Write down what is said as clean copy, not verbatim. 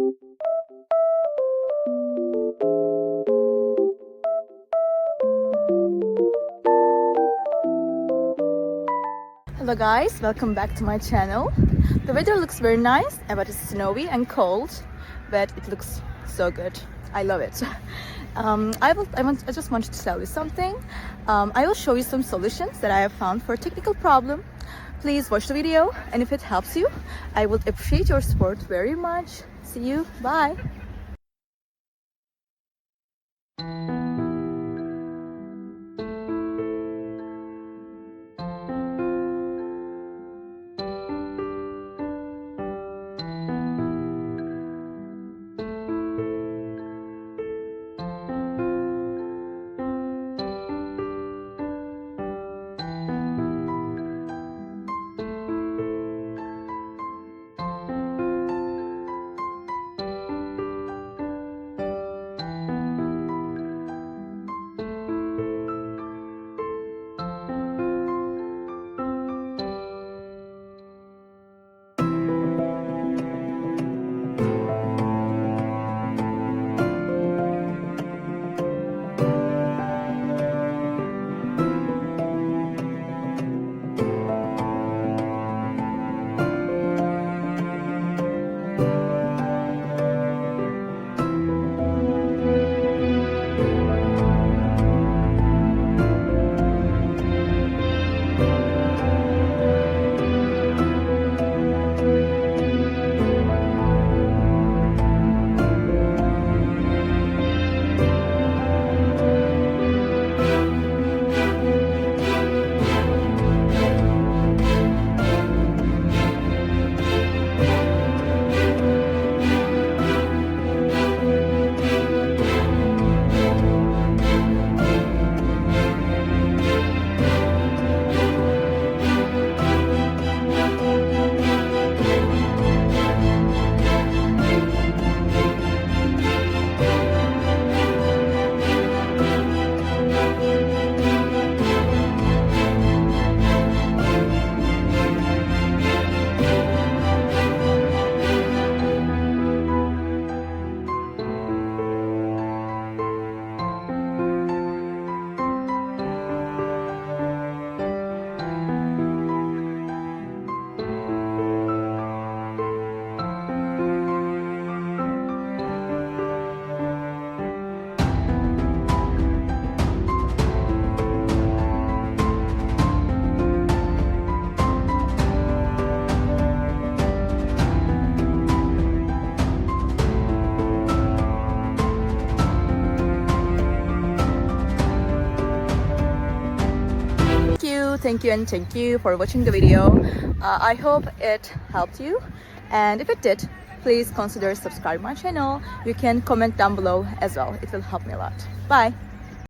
Hello guys, welcome back to my channel. The weather looks very nice, but it's snowy and cold, but it looks so good. I love it. I just wanted to tell you something. I will show you some solutions that I have found for a technical problem. Please watch the video, and if it helps you, I would appreciate your support very much. See you, bye. Thank you and thank you for watching the video. I hope it helped you, and if it did, please consider subscribe my channel. You can comment down below as well. It will help me a lot. Bye.